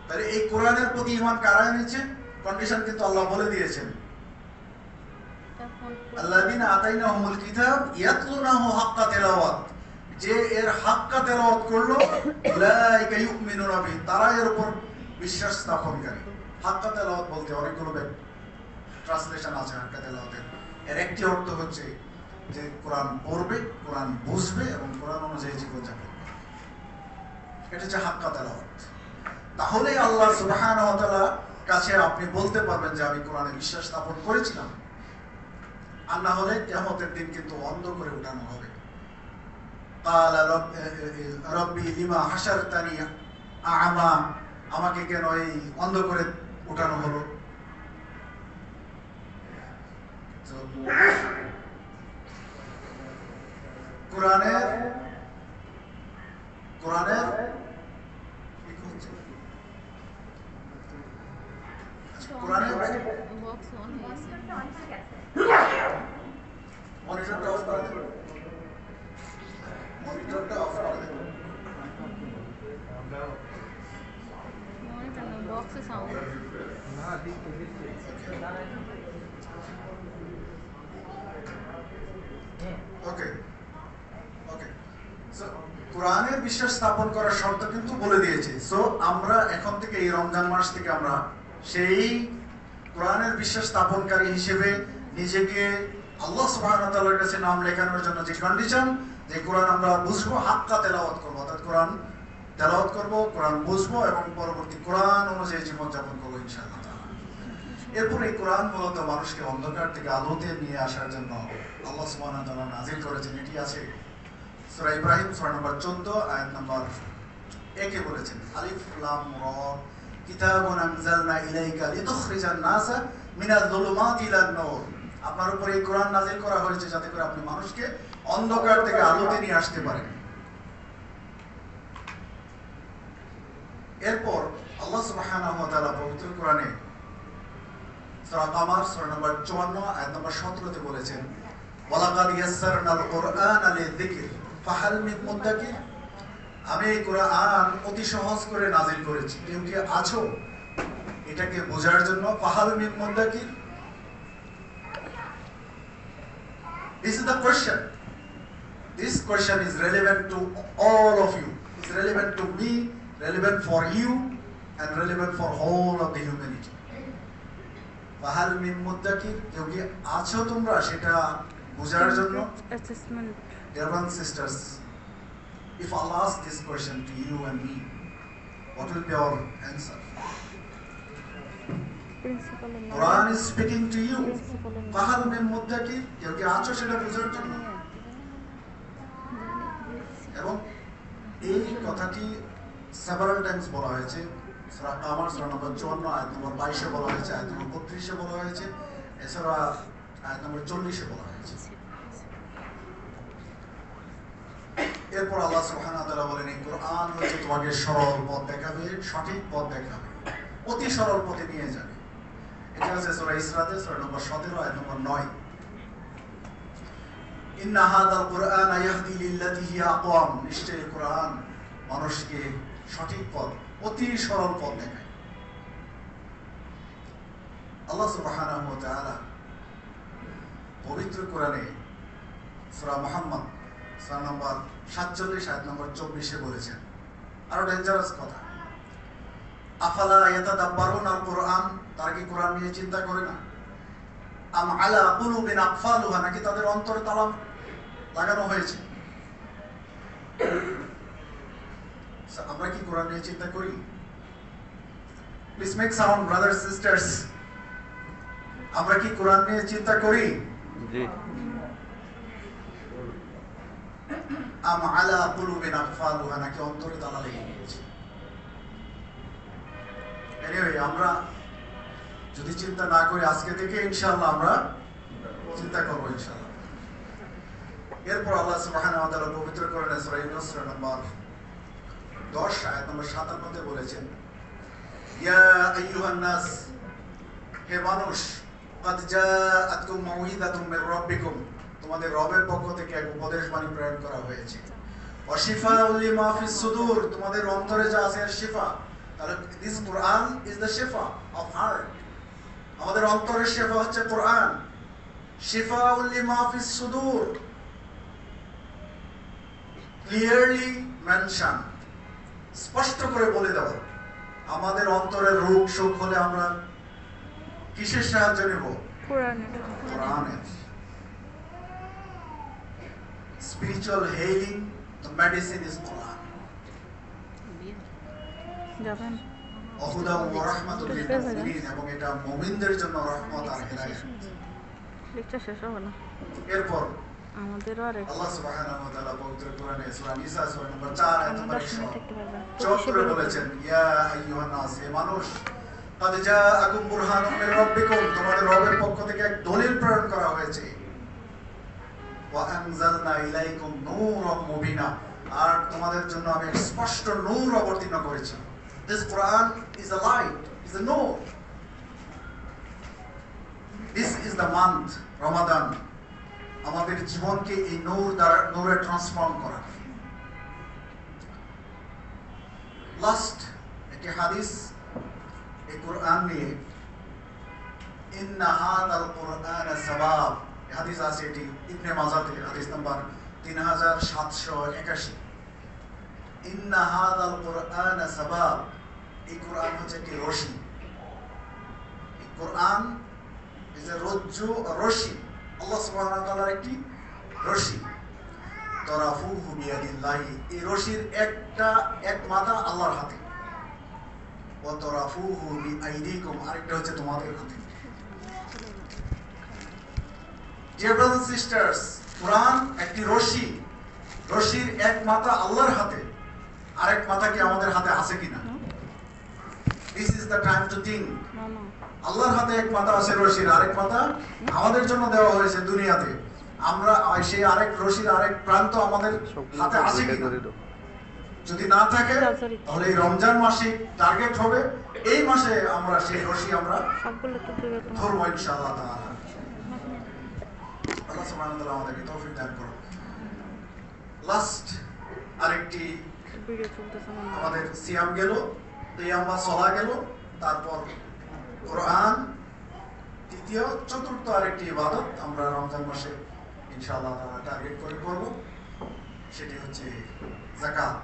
তাহলে এই কোরআনের প্রতি ঈমান কারা এনেছে? কন্ডিশন কিন্তু আল্লাহ বলে দিয়েছেন, আল্লাযীনা আতাইনাহুমুল কিতাব ইয়াতলুনাহু হাক্কা তিলাওয়াত, যে এর হাক্কা তেলাওয়াত করলো, উলাইকা ইউমিনুনা বিহি, তারা এর উপর বিশ্বাস স্থাপনকারী। হাক্কা তেলাওয়াত বলতে অনেকগুলো ট্রান্সলেশন আছে হাক্কা তেলাওয়াতের। এর একটি অর্থ হচ্ছে যে কোরআন পড়বে, কোরআন বুঝবে এবং কোরআন অনুযায়ী জীবনযাপন করবে, এটা হচ্ছে হাক্কা তেলাওয়াত। তাহলে আল্লাহ সুবহানাহু ওয়া তাআলা কাছে আপনি বলতে পারবেন যে আমি কোরআনে বিশ্বাস স্থাপন করেছিলাম। আর না হলে কিয়ামতের দিন কিন্তু অন্ধ করে উঠানো হবে। ক্বালা রাব্বি লিমা হাশারতানি আ'মা, আমাকে কেন এই অন্ধ করে উঠানো হলো? কোরআনের কোরআনে বক্স অন হয়েছে। মনিটরটা অফ করে দেন, মনিটরটা অফ করে দেন। মনিটর না, বক্সে সাউন্ড। ওকে ওকে, সো কোরআনের বিশ্বাস স্থাপন করার শর্ত কিন্তু বলে দিয়েছে। সো আমরা এখন থেকে এই রমজান মাস থেকে আমরা সেই কোরআনের বিশ্বাস স্থাপনকারী হিসেবে নিজেকে আল্লাহ সুবহানাহু ওয়া তাআলার কাছে নাম লেখানোর জন্য যে কন্ডিশন, যে কোরআন আমরা বুঝবো, হাক্কা তেলাওয়াত করবো, অর্থাৎ কোরআন তেলাওয়াত করবো, কোরআন বুঝবো এবং পরবর্তী কোরআন অনুযায়ী জীবনযাপন করবো ইনশাআল্লাহ তাআলা। এরপর এই কোরআন মূলত মানুষকে অন্ধকার থেকে আলোতে নিয়ে আসার জন্য আল্লাহ সুবহানাহু ওয়া তাআলা নাযিল করেছেন। এটি আছে সূরা ইব্রাহিম সূরা নম্বর 14 আয়াত নম্বর 1 এ বলেছেন, আলিফ লাম রা কিতাবুন আনজালনা ইলাইকা লিতুখরিজান নাসা মিনাল যুলুমাতি ইলান নূর। আপনার উপর এই কোরআন নাযিল করা হয়েছে যাতে করে আপনি মানুষকে অন্ধকার থেকে আলোতে নিয়ে আসতে পারেন। এরপর আল্লাহ সুবহানাহু ওয়া তাআলা পবিত্র কোরআনে সূরা কামার সূরা নম্বর 54 আয়াত নম্বর 17 তে বলেছেন, ওয়ালাকাদ ইয়াসসারনাল কুরআনা লিযিকর ফাহাল মিন মুদ্দাকির। আমি এই কোরআন অতি সহজ করে নাযিল করেছি, কেউ কি আছো এটাকে বোঝার জন্য? ফাহাল মিন মুদ্দাকির, this is the question. This question is relevant to all of you. It's relevant to me, relevant for you, and relevant for whole of the humanity. ফাহাল মিন মুদ্দাকির, কেউ কি আছো তোমরা সেটা বোঝার জন্য? Assessment. Dear brothers and sisters, if Allah asks this question to you and me, what will be our answer? Principal Quran is speaking to you. ফাহাল মিন মুদ্দাকির, কেউ কি আছো সেটা বোঝার জন্য? এবং এই কথাটি several times বলা হয়েছে। সূরা কামার সূরা নম্বর 54 আয়াত নম্বর 22 এ বলা হয়েছে, আয়াত নম্বর 32 এ বলা হয়েছে, এছাড়া আয়াত নম্বর 40 এ বলা হয়েছে। এরপর আল্লাহ সুবহানাহু ওয়া তাআলা বলেন, এই কোরআন হচ্ছে তোমাকে সরল পথ দেখাবে, সঠিক পথ দেখাবে, অতি সরল পথে নিয়ে যাবে। এটা হচ্ছে সূরা ইসরাতে সূরা নম্বর 17 আয়াত নম্বর 9। ইন্না হাযাল কুরআনা ইয়াহদি লিল্লাতী হিয়া আকওয়াম, নিশ্চয়ই কোরআন মানুষকে সঠিক পথ, অতি সরল পথ দেখায়। আল্লাহ সুবহানাহু ওয়া তাআলা পবিত্র কোরআনে সূরা মুহাম্মদ সূরা নম্বর 47 আয়াত নম্বর 24 এ বলেছেন আরো ডেঞ্জারাস কথা, আফালা ইয়াতাদাব্বারুনাল কুরআন, তারা কি কোরআন নিয়ে চিন্তা করে না? আম আলা কুলুবিন আকফালুহা, নাকি তাদের অন্তরে তালা লাগানো হয়েছে? আমরা কি কোরআন নিয়ে চিন্তা করি? Please make sound brothers sisters, আমরা কি কোরআন নিয়ে চিন্তা করি? জি। আম আলা কুলুবিন আকফালুহা, নাকি অন্তরে তালা লেগে গিয়েছে? এনিওয়ে, আমরা যদি চিন্তা না করি আজকে থেকে ইনশাআল্লাহ আমরা চিন্তা করব ইনশাআল্লাহ। এরপর আল্লাহ সুবহানাহু ওয়া তাআলা পবিত্র কোরআনে সূরা ইউনূস সূরা নম্বর 10 আয়াত নম্বর 57 তে বলেছেন, ইয়া আইয়ুহান নাস, হে মানুষ, ক্বাদ জাআতকুম মাউইযাতুম মির রাব্বিকুম, তোমাদের রবের পক্ষ থেকে এক উপদেশ বাণী প্রেরণ করা হয়েছে। ওয়া শিফাউল লিমা ফিস সুদূর, তোমাদের অন্তরে যা আছে এর শিফা। তাহলে this Quran is the Shifa of heart, আমাদের অন্তরের শিফা হচ্ছে কোরআন। শিফাউল লিমা ফিস সুদূর, ক্লিয়ারলি মেনশন, স্পষ্ট করে বলে দেওয়া। আমাদের অন্তরের রোগ শোক হলে আমরা কিসের সাহায্য নেব? কোরআনের। Spiritual healing, the medicine is কোরআন। যাবেন ওহুদা ওয়া রাহমাতুল লিল মুমিনিন, এবং এটা মুমিনদের জন্য রহমত আর হেদায়েত। লেকচার শেষ হবে না, এরপর আমাদেরও আর আল্লাহ সুবহানাহু ওয়া তাআলা পবিত্র কোরআনে সূরা নিসা সূরা নম্বর 4 আয়াত নম্বর 114 বলেছেন, ইয়া আইয়ুহান নাস, হে মানুষ, ক্বাদ জাআকুম বুরহানুম মির রাব্বিকুম, তোমাদের রবের পক্ষ থেকে এক দলিল প্রেরণ করা হয়েছে। ওয়া আনজালনা ইলাইকুম নূরাম মুবিনা, আর তোমাদের জন্য আমি এক স্পষ্ট নূর অবতীর্ণ করেছি। This Quran is a light, is a nur. This is the month Ramadan. আমাদের জীবনকে এই নূরে ট্রান্সফর্ম করা। লাস্ট একটি হাদিস এই কোরআন নিয়ে, ইন্না হাদাল কোরআন সাবাব, হাদিস আছে, এটি ইবনে মাজাতে হাদিস নাম্বার 3781। ইন্না হাদাল কোরআন সাবাব, এই কোরআন হচ্ছে একটি রশি। এই কোরআন ইজ এ রজ্জু, রশি, আল্লাহ সুবহানাহু ওয়া তাআলার একটি রশি। তরাফুহু বিয়াদিল্লাহি, এই রশির এক মাথা আল্লাহর হাতে। ওয়া তরাফুহু বিআইদিকুম, আরেকটা হচ্ছে তোমাদের হাতে। ডিয়ার ব্রাদার্স এন্ড সিস্টার্স, কোরআন একটি রশি, রশির এক মাথা আল্লাহর হাতে, আরেক মাথা কি আমাদের হাতে আছে কিনা? This is the time to think. আল্লাহর হাতে এক মাথা আছে রশির, আরেক মাথা আমাদের জন্য দেওয়া হয়েছে দুনিয়াতে। আমরা সেই আরেক রশির আরেক প্রান্ত আমাদের হাতে আছে কিনা? যদি না থাকে তাহলে এই রমজান মাসে টার্গেট হবে, এই মাসে আমরা সেই রশি আমরা ধরবো ইনশাআল্লাহ তাআলা। আল্লাহ সুবহানাহু ওয়া তাআলা আমাদেরকে তৌফিক দান করুন। লাস্ট আরেকটি আমাদের সিয়াম গেল, কিয়াম বা সালাহ গেল, তারপর কোরআন, তৃতীয় চতুর্থ আরেকটি ইবাদত আমরা রমজান মাসে ইনশাআল্লাহ তাআলা টার্গেট করে করব, সেটি হচ্ছে যাকাত।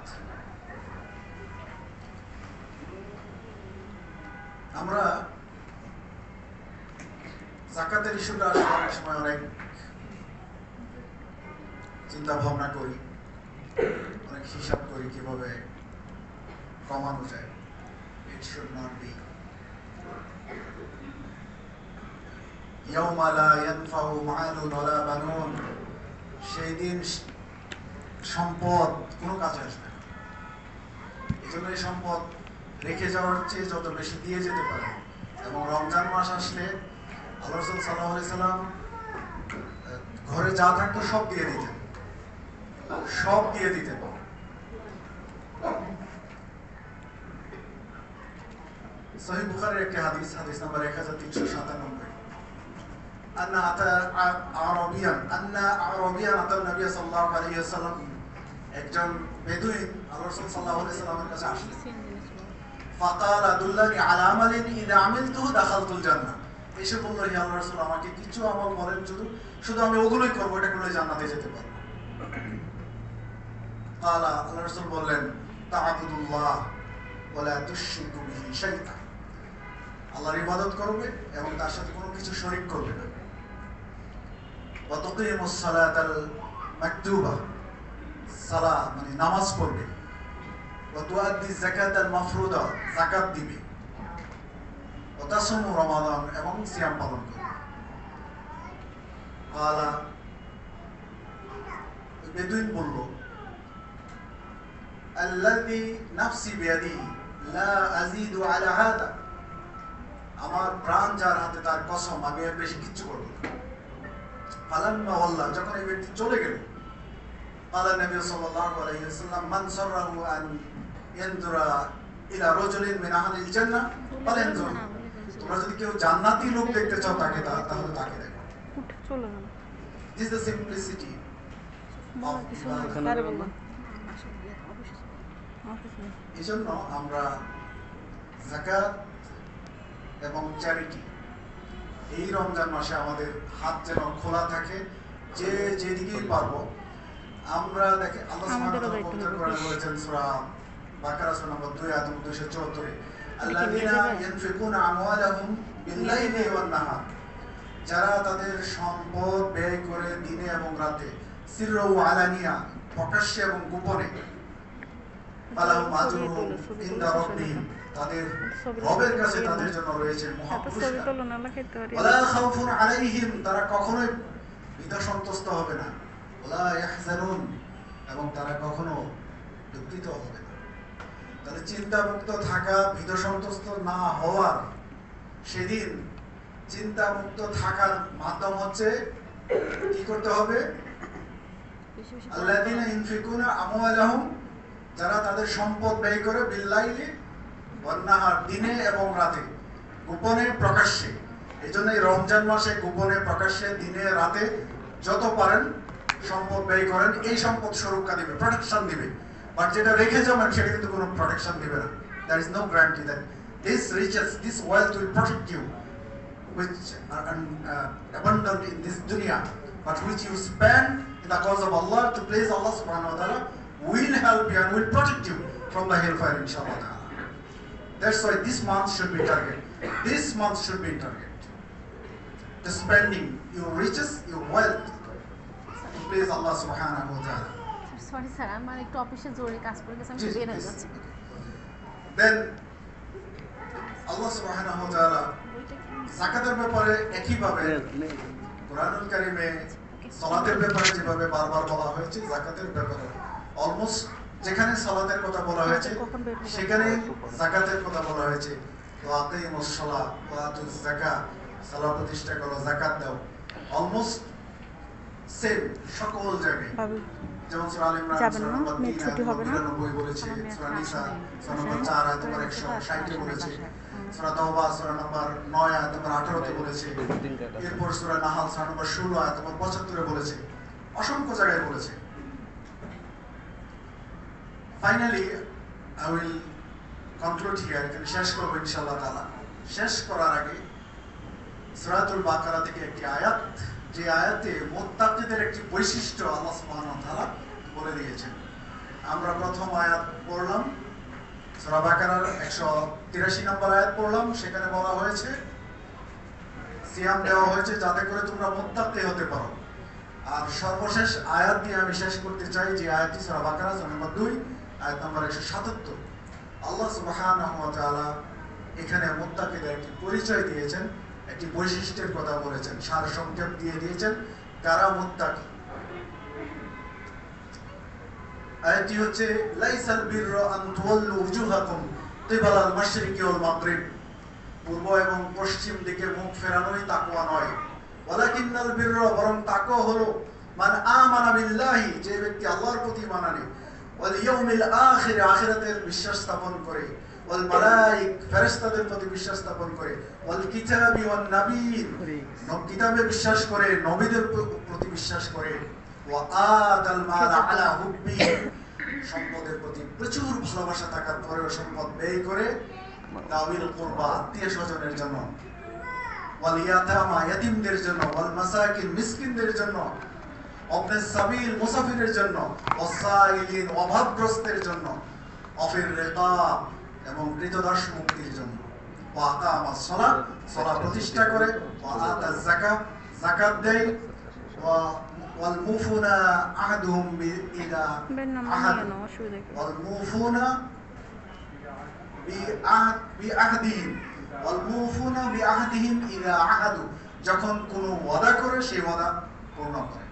আমরা যাকাতের ইস্যুটা অনেক সময় অনেক চিন্তা ভাবনা করি, অনেক হিসাব করি কিভাবে কমানো যায়। It should not be. يوم لا ينفع مال ولا بنون, সেই দিন সম্পদ কোনো কাজে আসবে না। এই জন্য এই সম্পদ রেখে যাওয়ার চেয়ে যত বেশি দিয়ে যেতে পারে। এবং রমজান মাস আসলে আল্লাহ রাসূল সাল্লাল্লাহু আলাইহি সাল্লাম ঘরে যা থাকতো সব দিয়ে দিতেন, সব দিয়ে দিতেন। সহিহ বুখারীর একটি হাদিস, হাদিস নাম্বার 1397, আন্না আরাবিয়ান আতা নবী সাল্লাল্লাহু আলাইহি ওয়াসাল্লাম, একজন বেদুইন আল্লাহ রাসূল সাল্লাল্লাহু আলাইহি ওয়াসাল্লামের কাছে আসলেন। ফাকাল আদুল্লানি আলা আমালিন ইযা আমিলতুহু দাখালতুল জান্নাহ, এসে বলল, হে আল্লাহর রাসূল, আমাকে কিছু আমল বলেন, শুধু আমি ওগুলোই করব, এটা করলে জান্নাতে যেতে পারবো। কালা, আল্লাহর রাসূল বললেন, তা'বুদুল্লাহ ওয়া লা তুশরিকু বিহি শাইআ, আল্লাহর ইবাদত করবে এবং তার সাথে কোনো কিছু শরীক করবে না। ওয়া তুকিমুস সালাতাল মাকতুবা, সালাহ মানে নামাজ পড়বে। ওয়া তুআদ্দি যাকাতাল মাফরুদা, যাকাত দিবে। ওয়া তাসুমু রমাদান, এবং সিয়াম পালন করবে। কালা, বেদুইন বলল, আল্লাযী নাফসি বিয়াদিহি লা আযীদু আলা হাদা, আমার প্রাণ যার হাতে তার কসম, আমি এর বেশি কিচ্ছু করব না। ফালাম্মা ওয়াল্লা, যখন এই ব্যক্তি চলে গেল, قال النبي صلى الله عليه وسلم من سره أن ينظر إلى رجل من أهل الجنة فلينظر, তোমরা যদি কেউ জান্নাতি লোক দেখতে চাও তাকে, তাহলে তাকে দেখো। This is the simplicity of ibadah. এজন্য আমরা যাকাত এবং চ্যারিটি এই রমজান মাসে আমাদের হাত যেন খোলা থাকে, যে যেদিকেই পারবো আমরা। দেখে আল্লাহ সুবহানাহু ওয়া তাআলা পবিত্র কোরআনে বলেছেন, সূরা বাকারা সূরা নম্বর 2 আয়াত 274, আল্লাযীনা ইয়ানফিকুনা আমওয়ালাহুম বিল-লাইলি ওয়ান-নাহার, যারা তাদের সম্পদ ব্যয় করে দিনে এবং রাতে, সিররা ওয়া আলানিয়া, প্রকাশ্যে এবং গোপনে, ফালাহুম আজরুহুম ইনদা রাব্বিহিম, তাদের রবের কাছে তাদের জন্য রয়েছে মহা পুরস্কার। ওয়ালা খাউফুন আলাইহিম, তারা কখনোই ভীতসন্ত্রস্ত হবে না। ওয়ালা ইয়াহজানুন, এবং তারা কখনো দুঃখিত হবে না। তাহলে চিন্তামুক্ত থাকা, ভীতসন্ত্রস্ত না হওয়ার, সেদিন চিন্তামুক্ত থাকার মাধ্যম হচ্ছে কি করতে হবে? আল্লাযীনা ইনফিকুনা আমওয়ালাহুম, যারা তাদের সম্পদ ব্যয় করে, বিল-লাইলি ওয়ান-নাহার, দিনে এবং রাতে, গোপনে প্রকাশ্যে, এই জন্য এই রমজান মাসে গোপনে প্রকাশ্যে দিনে রাতে যত পারেন সম্পদ ব্যয় করেন, এই সম্পদ সুরক্ষা দিবে, প্রোটেকশন দিবে। বাট যেটা রেখে যাবেন সেটা কিন্তু কোনো প্রোটেকশন দিবে না। There is no guarantee that this riches, this wealth will protect you, which are abundant in this dunya, but which you spend in the cause of Allah to please Allah subhanahu wa ta'ala will help you and will protect you from the hellfire, inshallah ta'ala. That's why this month should be target. This month should be target. The spending your riches, your wealth to please Allah subhanahu wa ta'ala. Sorry sir, আমার একটু অফিসে জরুরি কাজ পড়ে গেছে, আমি বের হয়ে যাচ্ছি। Then Allah subhanahu wa ta'ala যাকাতের ব্যাপারে একইভাবে কুরআনুল কারীমে সালাতের ব্যাপারে যেভাবে বারবার বলা হয়েছে, যাকাতের ব্যাপারে অলমোস্ট যেখানে সালাতের কথা বলা হয়েছে সেখানে যাকাতের কথা বলা হয়েছে। তো আকিমুস সালাত ওয়া আতুজ যাকাত, সালাত প্রতিষ্ঠা করো, যাকাত দাও, অলমোস্ট সেম সকল জায়গায়। যেমন সূরা আল ইমরান সূরা নম্বর 3 আয়াত 99 বলেছে, সূরা নিসা সূরা নম্বর 4 আয়াত নম্বর 160 বলেছে, সূরা তাওবা সূরা নম্বর 9 আয়াত নম্বর 18 তে বলেছে, এরপর সূরা নাহল সূরা নম্বর 16 আয়াত নম্বর 75 এ বলেছে, অসংখ্য জায়গায় বলেছে। Finally I will conclude here, এখানে শেষ করব ইনশাআল্লাহ তাআলা। শেষ করার আগে সূরাতুল বাকারা থেকে একটি আয়াত, যে আয়াতে মুত্তাকিদের একটি বৈশিষ্ট্য আল্লাহ সুবহানাহু ওয়া তাআলা বলে দিয়েছেন। আমরা প্রথম আয়াত পড়লাম, সূরা বাকারার 183 নম্বর আয়াত পড়লাম, সেখানে বলা হয়েছে সিয়াম দেওয়া হয়েছে যাতে করে তোমরা মুত্তাকি হতে পারো। আর সর্বশেষ আয়াত দিয়ে আমি শেষ করতে চাই, যে আয়াতটি সূরা বাকারা সূরা নম্বর 2 আয়াত নম্বর 177। আল্লাহ সুবহানাহু ওয়া তাআলা এখানে মুত্তাকিদের একটি পরিচয় দিয়েছেন, একটি বৈশিষ্ট্যের কথা বলেছেন, সারসংক্ষেপ দিয়ে দিয়েছেন কারা মুত্তাকি। আয়াতটি হচ্ছে লাইসাল বিররা আন তুওয়াল্লু উজুহাকুম কিবালাল মাশরিকি ওয়াল মাগরিব, পূর্ব এবং পশ্চিম দিকে মুখ ফেরানোই তাকওয়া নয়। ওয়ালাকিন্নাল বিররা, বরং তাকওয়া হলো মান আমানা বিল্লাহি, যে ব্যক্তি আল্লাহর প্রতি ঈমান আনে, ওয়াল ইয়াউমিল আখির, আখিরাতের বিশ্বাস স্থাপন করে, ওয়াল মালাইক, ফেরেশতাদের প্রতি বিশ্বাস স্থাপন করে, ওয়াল কিতাবি ওয়ান নাবিয়্যিন, কিতাবে বিশ্বাস করে, নবীদের প্রতি বিশ্বাস করে, ওয়া আতাল মালা আলা হুব্বি, সম্পদের প্রতি প্রচুর ভালোবাসা থাকার পরেও সম্পদ ব্যয় করে দাওয়িল কুরবা, আত্মীয়-স্বজনের জন্য, ওয়াল ইয়াতামা, ইয়াতীমদের জন্য, ওয়াল মাসাকিন, মিসকিনদের জন্য, ইবনে সাবিল, মুসাফিরের জন্য, ওয়াসাইলিন, অভাবগ্রস্তের জন্য, অফির রিকাব, এবং ক্রীতদাস মুক্তির জন্য, ওয়া আকামাস সালাত, সালাত প্রতিষ্ঠা করে, ওয়া আতাজ যাকাত, যাকাত দেয়, ওয়াল মুফুনা আহাদুহুম বিইদা আহাদ, ওয়াল মুফুনা বিআহদিহিম, ওয়াল মুফুনা বিআহদিহিম ইদা আহাদু, যখন কোনো ওয়াদা করে সেই ওয়াদা পূর্ণ করে,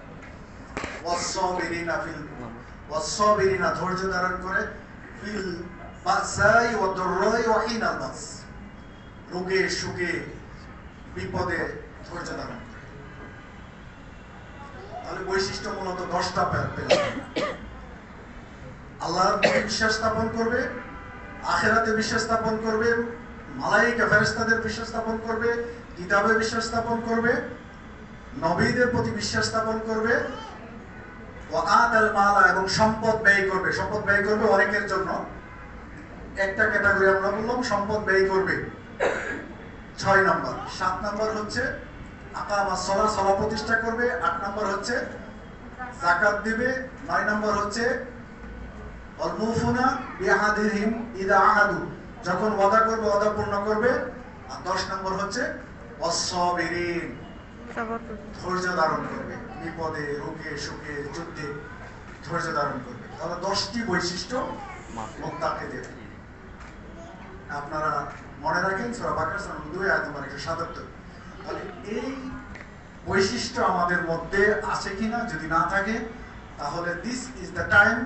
ওয়াস-সাবিরিনা, ধৈর্য ধারণ করে, ফিল বাসাই ওয়া দুররাই ওয়া হিনাল বাস, রোগে সুখে বিপদে ধৈর্য ধারণ করে। তাহলে বৈশিষ্ট্য মূলত 10টা পেলাম। আল্লাহর প্রতি বিশ্বাস স্থাপন করবে, আখিরাতে বিশ্বাস স্থাপন করবে, মালায়েকা ফেরেশতাদের বিশ্বাস স্থাপন করবে, কিতাবে বিশ্বাস স্থাপন করবে, নবীদের প্রতি বিশ্বাস স্থাপন করবে, ওয়া আতাল মালা, এবং সম্পদ ব্যয় করবে। সম্পদ ব্যয় করবে অনেকের জন্য, একটা ক্যাটাগরি আমরা বললাম সম্পদ ব্যয় করবে 6 নম্বর। 7 নম্বর হচ্ছে আকামাস সালাত, সালাত প্রতিষ্ঠা করবে। 8 নম্বর হচ্ছে যাকাত দিবে। 9 নম্বর হচ্ছে ওয়াল মুফুনা বিআহদিহিম ইদা আহাদু, যখন ওয়াদা করবে ওয়াদা পূর্ণ করবে। আর 10 নম্বর হচ্ছে ওয়াস-সাবিরিন, ধৈর্য ধারণ করবে, বিপদে রোগে সুখে যুদ্ধে ধৈর্য ধারণ করবে। তাহলে 10টি বৈশিষ্ট্য মুত্তাকিদের। আপনারা মনে রাখেন সূরা বাকারা সূরা 2 আয়াত নম্বর 177। তাহলে এই বৈশিষ্ট্য আমাদের মধ্যে আছে কিনা, যদি না থাকে তাহলে this is the time,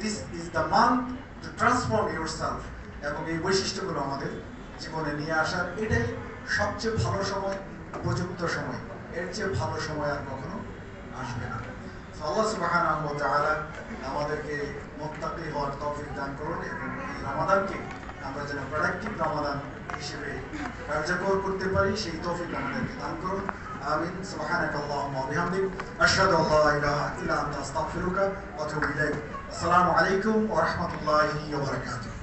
this is the month to transform yourself, এবং এই বৈশিষ্ট্যগুলো আমাদের জীবনে নিয়ে আসার এটাই সবচেয়ে ভালো সময়, উপযুক্ত সময়। এর চেয়ে ভালো সময় আর কখনো আসবে না। আল্লাহ সুবহানাহু ওয়া তাআলা আমাদেরকে মুত্তাকি হওয়ার তৌফিক দান করুন, এবং এই রমাদানকে আমরা যেন প্রোডাক্টিভ রমাদান হিসেবে কার্যকর করতে পারি সেই তৌফিক আমাদেরকে দান করুন। আমিন। সুবহানাকাল্লাহুম্মা ওয়া বিহামদিক আশহাদু আল্লা ইলাহা ইল্লা আনতা আস্তাগফিরুকা ওয়া আতুবু ইলাইক। আসসালামু আলাইকুম ওয়া রাহমাতুল্লাহি ওয়া বারাকাতুহু।